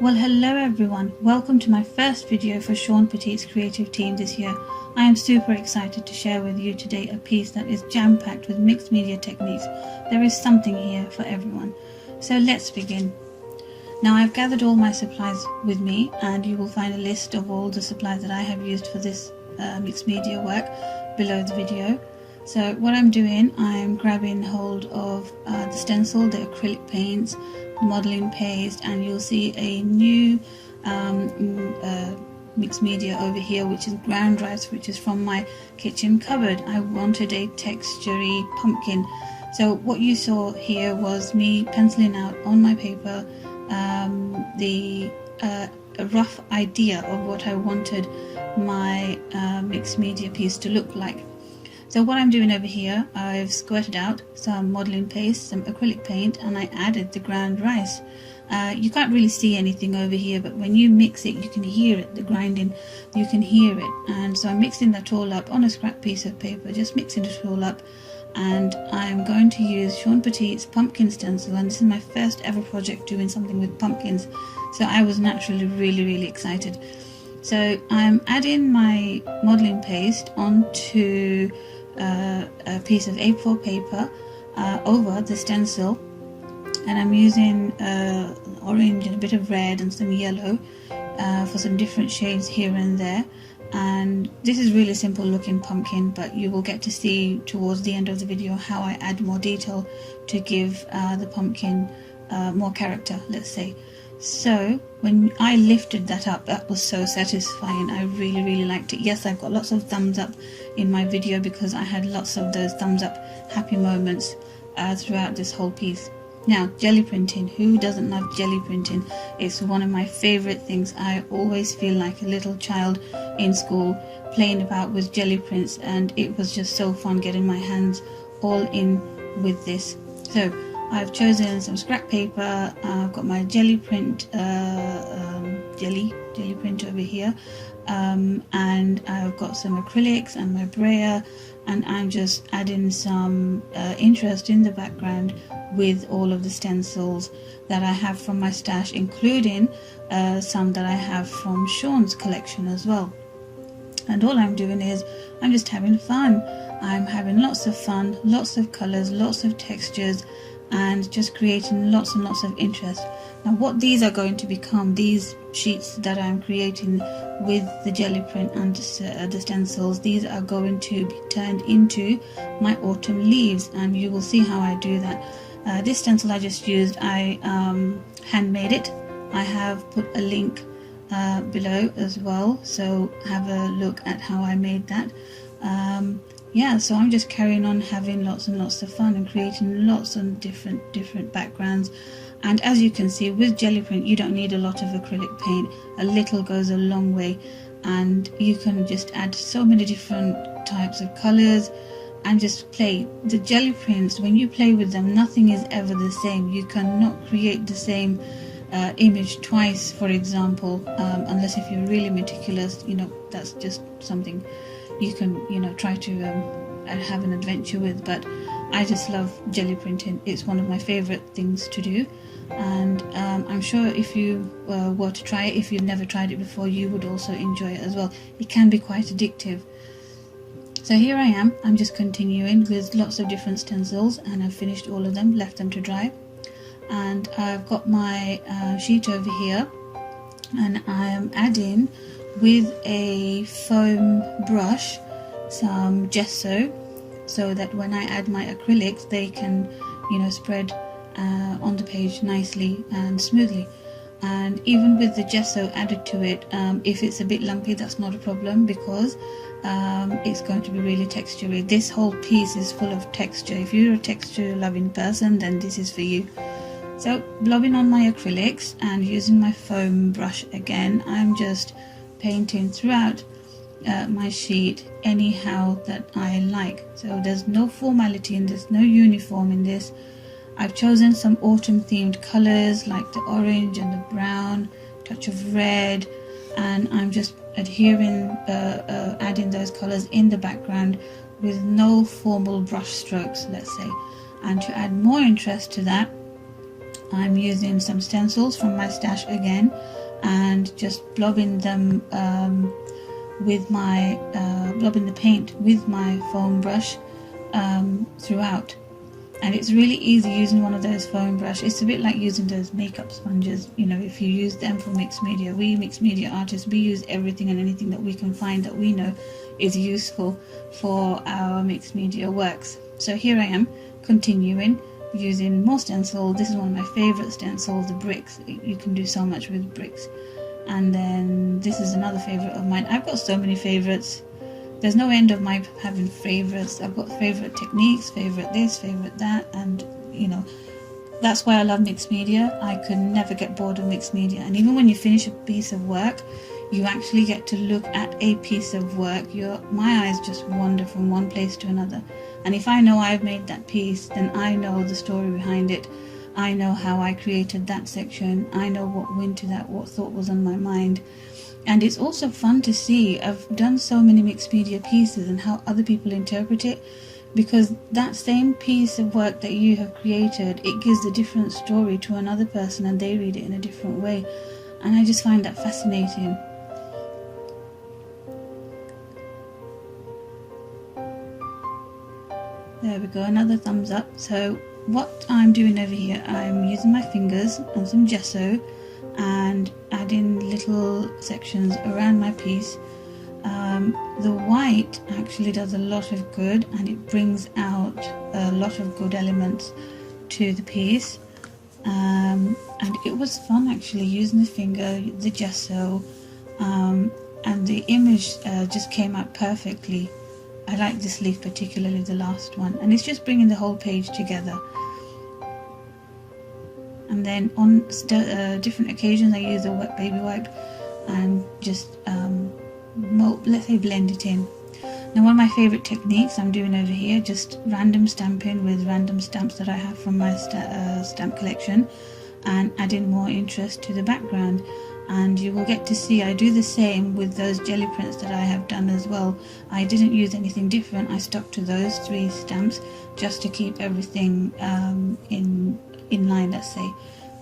Well, hello everyone, welcome to my first video for Sean Petit's creative team this year. I am super excited to share with you today a piece that is jam-packed with mixed media techniques. There is something here for everyone. So let's begin. Now I've gathered all my supplies with me, and you will find a list of all the supplies that I have used for this mixed media work below the video. So what I'm doing, I'm grabbing hold of the stencil, the acrylic paints, modeling paste, and you'll see a new mixed media over here, which is ground rice, which is from my kitchen cupboard. I wanted a textury pumpkin. So what you saw here was me penciling out on my paper a rough idea of what I wanted my mixed media piece to look like. So what I'm doing over here, I've squirted out some modeling paste, some acrylic paint, and I added the ground rice. You can't really see anything over here, but when you mix it, you can hear it, the grinding, you can hear it. And so I'm mixing that all up on a scrap piece of paper, just mixing it all up. And I'm going to use Sean Petit's pumpkin stencil, and this is my first ever project doing something with pumpkins. So I was naturally really excited. So I'm adding my modeling paste onto a piece of A4 paper over the stencil, and I'm using orange and a bit of red and some yellow for some different shades here and there. And this is really simple looking pumpkin, but you will get to see towards the end of the video how I add more detail to give the pumpkin more character, let's say. So when I lifted that up, that was so satisfying. I really liked it. Yes, I've got lots of thumbs up in my video because I had lots of those thumbs up happy moments throughout this whole piece. Now, jelly printing. Who doesn't love jelly printing? It's one of my favorite things. I always feel like a little child in school playing about with jelly prints, and it was just so fun getting my hands all in with this. So I've chosen some scrap paper. I've got my jelly print, jelly print over here, and I've got some acrylics and my brayer, and I'm just adding some interest in the background with all of the stencils that I have from my stash, including some that I have from Sean's collection as well. And all I'm doing is I'm just having fun. I'm having lots of fun, lots of colors, lots of textures, and just creating lots and lots of interest. Now what these are going to become, these sheets that I'm creating with the jelly print and the stencils, these are going to be turned into my autumn leaves, and you will see how I do that. This stencil I just used, I handmade it. I have put a link below as well, so have a look at how I made that. Yeah, so I'm just carrying on having lots and lots of fun and creating lots of different backgrounds. And as you can see, with jelly print you don't need a lot of acrylic paint. A little goes a long way, and you can just add so many different types of colors and just play. The jelly prints, when you play with them, nothing is ever the same. You cannot create the same image twice, for example, unless if you're really meticulous. That's just something you can try to have an adventure with. But I just love jelly printing. It's one of my favorite things to do, and I'm sure if you were to try it, if you've never tried it before, you would also enjoy it as well. It can be quite addictive. So here I am, I'm just continuing with lots of different stencils, and I've finished all of them, left them to dry. And I've got my sheet over here, and I am adding with a foam brush some gesso, so that when I add my acrylics they can spread on the page nicely and smoothly. And even with the gesso added to it, if it's a bit lumpy, that's not a problem, because it's going to be really textury. This whole piece is full of texture. If you're a texture loving person, then this is for you. So blobbing on my acrylics and using my foam brush again, I'm just painting throughout my sheet anyhow that I like. So there's no formality in this, no uniform in this. I've chosen some autumn themed colors like the orange and the brown, touch of red, and I'm just adhering, adding those colors in the background with no formal brush strokes, let's say. And to add more interest to that, I'm using some stencils from my stash again and just blobbing them blobbing the paint with my foam brush throughout. And it's really easy using one of those foam brush. It's a bit like using those makeup sponges, you know, if you use them for mixed media. We mixed media artists, we use everything and anything that we can find that we know is useful for our mixed media works. So here I am continuing using more stencil. This is one of my favorite stencils, the bricks. You can do so much with bricks. And then this is another favorite of mine. I've got so many favorites. There's no end of my having favorites. I've got favorite techniques, favorite this, favorite that, and you know, that's why I love mixed media. I could never get bored of mixed media. And even when you finish a piece of work, you actually get to look at a piece of work. My eyes just wander from one place to another. And if I know I've made that piece, then I know the story behind it. I know how I created that section. I know what went to that, what thought was on my mind. And it's also fun to see. I've done so many mixed media pieces and how other people interpret it, because that same piece of work that you have created, it gives a different story to another person and they read it in a different way. And I just find that fascinating. There we go, another thumbs up. So what I'm doing over here, I'm using my fingers and some gesso and adding little sections around my piece. The white actually does a lot of good and it brings out a lot of good elements to the piece. And it was fun actually using the finger, the gesso, and the image just came out perfectly. I like this leaf particularly, the last one, and it's just bringing the whole page together. And then on different occasions I use a wet baby wipe and just let's say blend it in. Now one of my favorite techniques I'm doing over here, just random stamping with random stamps that I have from my stamp collection and adding more interest to the background. And you will get to see I do the same with those jelly prints that I have done as well. I didn't use anything different. I stuck to those 3 stamps just to keep everything in line, let's say,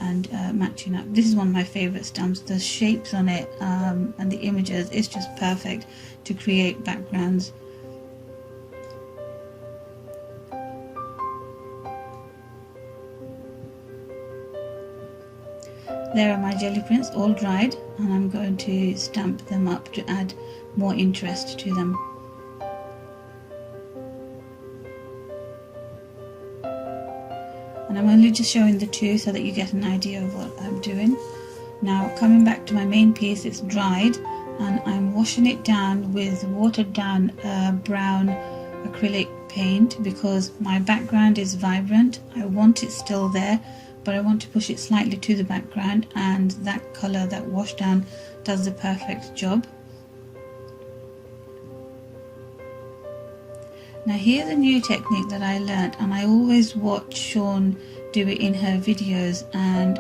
and matching up. This is one of my favorite stamps. The shapes on it and the images, it's just perfect to create backgrounds. There are my jelly prints all dried, and I'm going to stamp them up to add more interest to them. And I'm only just showing the 2 so that you get an idea of what I'm doing. Now coming back to my main piece, it's dried and I'm washing it down with watered down brown acrylic paint because my background is vibrant. I want it still there, but I want to push it slightly to the background, and that colour, that wash down, does the perfect job. Now here's a new technique that I learned, and I always watch Sean do it in her videos, and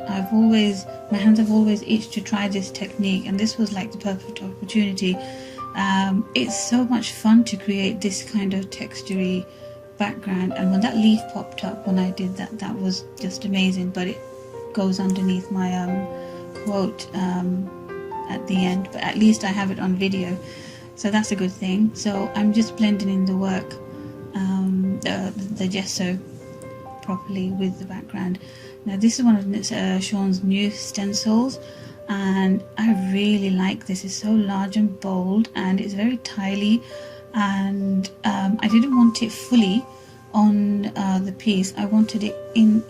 my hands have always itched to try this technique, and this was like the perfect opportunity. It's so much fun to create this kind of textury background, and when that leaf popped up when I did that, that was just amazing. But it goes underneath my quote at the end, but at least I have it on video, so that's a good thing. So I'm just blending in the work, the gesso properly with the background. Now this is one of Sean's new stencils, and I really like this. It's so large and bold, and it's very tily, and I didn't want it fully on the piece. I wanted it in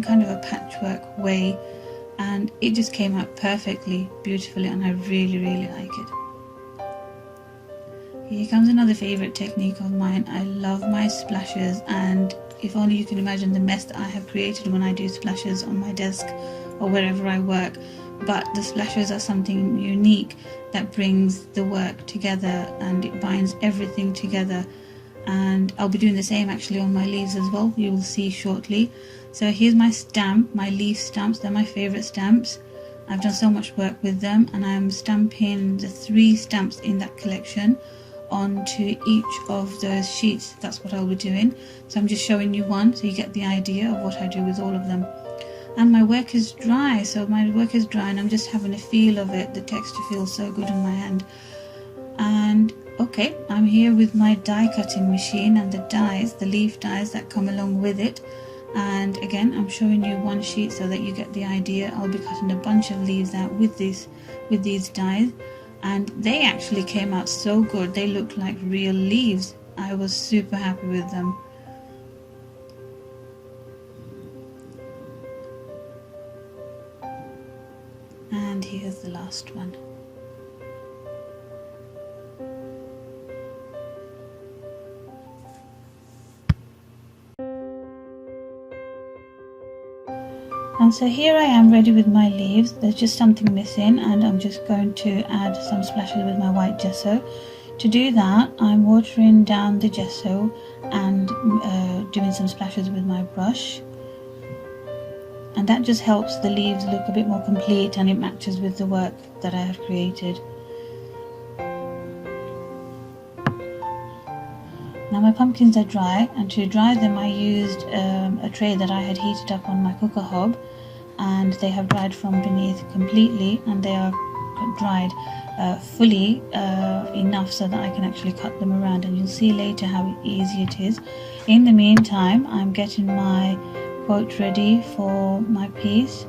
kind of a patchwork way, and it just came out perfectly, beautifully, and I really like it. Here comes another favorite technique of mine. I love my splashes, and if only you can imagine the mess that I have created when I do splashes on my desk or wherever I work. But the splashes are something unique that brings the work together, and it binds everything together. And I'll be doing the same actually on my leaves as well, you will see shortly. So here's my stamp, my leaf stamps. They're my favorite stamps. I've done so much work with them, and I'm stamping the 3 stamps in that collection onto each of those sheets. That's what I'll be doing. So I'm just showing you one so you get the idea of what I do with all of them. and my work is dry. So my work is dry and I'm just having a feel of it. The texture feels so good on my hand. And okay, I'm here with my die cutting machine and the dies, the leaf dies that come along with it. And again, I'm showing you one sheet so that you get the idea. I'll be cutting a bunch of leaves out with these dies, and they actually came out so good. They look like real leaves. I was super happy with them. And here's the last one. And so here I am ready with my leaves. There's just something missing, and I'm just going to add some splashes with my white gesso. To do that, I'm watering down the gesso and doing some splashes with my brush, and that just helps the leaves look a bit more complete and it matches with the work that I have created. Now my pumpkins are dry, and to dry them I used a tray that I had heated up on my cooker hob, and they have dried from beneath completely, and they are dried fully enough so that I can actually cut them around, and you'll see later how easy it is. In the meantime, I'm getting my quote ready for my piece.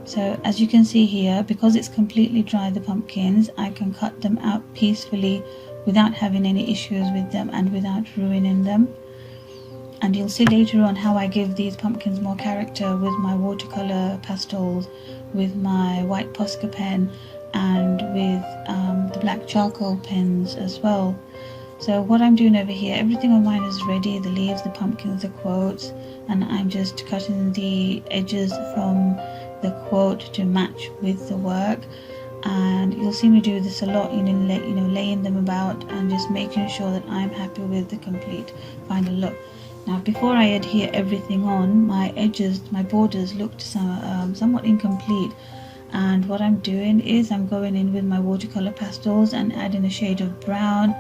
So as you can see here, because it's completely dry, the pumpkins, I can cut them out peacefully without having any issues with them and without ruining them. And you'll see later on how I give these pumpkins more character with my watercolor pastels, with my white Posca pen, and with the black charcoal pens as well. So what I'm doing over here, everything of mine is ready, the leaves, the pumpkins, the quotes, and I'm just cutting the edges from the quote to match with the work. And you'll see me do this a lot, laying them about and just making sure that I'm happy with the complete final look. Now before I adhere everything on, my edges, my borders looked somewhat incomplete, and what I'm doing is I'm going in with my watercolor pastels and adding a shade of brown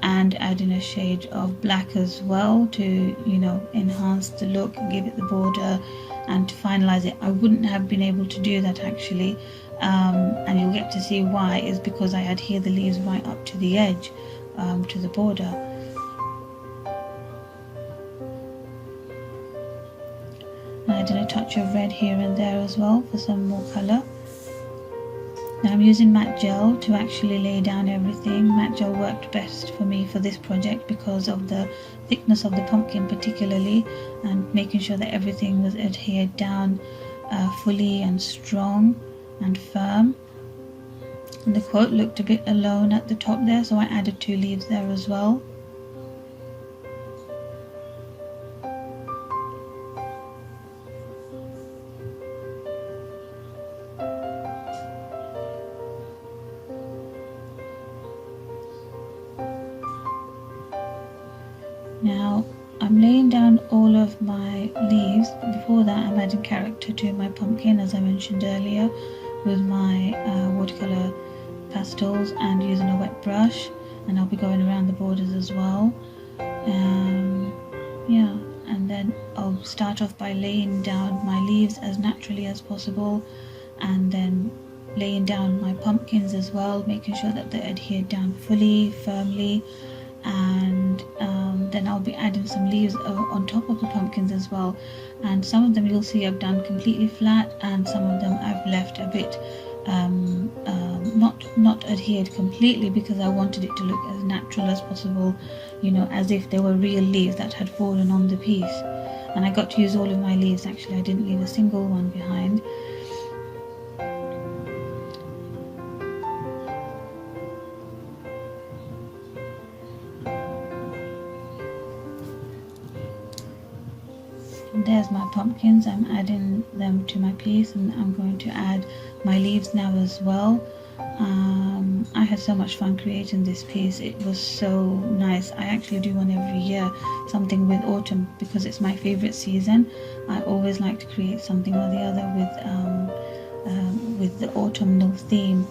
and adding a shade of black as well to enhance the look and give it the border and to finalize it. I wouldn't have been able to do that actually, and you'll get to see why, is because I adhere the leaves right up to the edge, to the border. And I did a touch of red here and there as well for some more colour. Now I'm using matte gel to actually lay down everything. Matte gel worked best for me for this project because of the thickness of the pumpkin particularly, and making sure that everything was adhered down fully and strong and firm. And the quote looked a bit alone at the top there, so I added 2 leaves there as well. Now I'm laying down all of my leaves. Before that, I'm adding character to my pumpkin, as I mentioned earlier, with my watercolor pastels and using a wet brush, and I'll be going around the borders as well. Yeah, and then I'll start off by laying down my leaves as naturally as possible, and then laying down my pumpkins as well, making sure that they're adhered down fully, firmly, and then I'll be adding some leaves on top of the pumpkins as well. And some of them you'll see I've done completely flat, and some of them I've left a bit not adhered completely, because I wanted it to look as natural as possible, as if they were real leaves that had fallen on the piece. And I got to use all of my leaves actually, I didn't leave a single one behind. And there's my pumpkins. I'm adding them to my piece, and I'm going to add my leaves now as well. I had so much fun creating this piece. It was so nice. I actually do one every year, something with autumn, because it's my favorite season. I always like to create something or the other with the autumnal theme.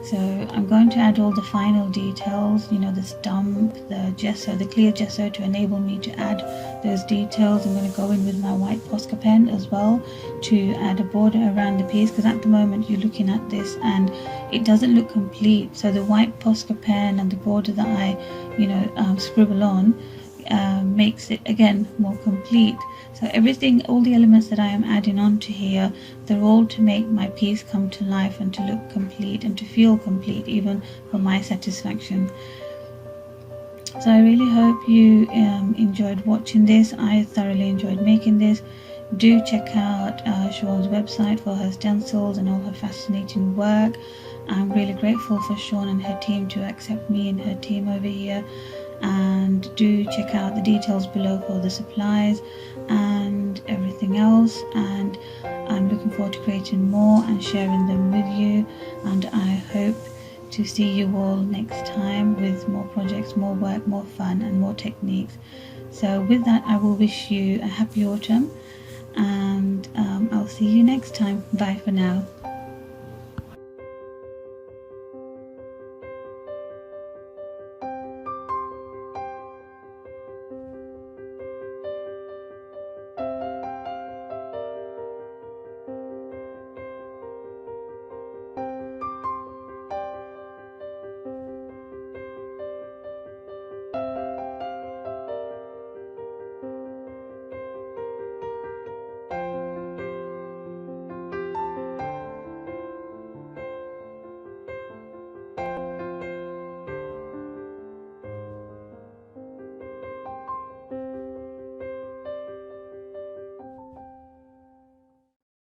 So I'm going to add all the final details, you know, the stump, the gesso, the clear gesso, to enable me to add those details. I'm going to go in with my white Posca pen as well to add a border around the piece, because at the moment you're looking at this and it doesn't look complete. So the white Posca pen and the border that I, scribble on makes it again more complete. So everything, all the elements that I am adding on to here, they're all to make my piece come to life and to look complete and to feel complete, even for my satisfaction. So I really hope you enjoyed watching this. I thoroughly enjoyed making this. Do check out Siobhan's website for her stencils and all her fascinating work. I'm really grateful for Siobhan and her team to accept me and her team over here. And do check out the details below for the supplies and everything else, and I'm looking forward to creating more and sharing them with you, and I hope to see you all next time with more projects, more work, more fun and more techniques. So with that, I will wish you a happy autumn, and I'll see you next time. Bye for now.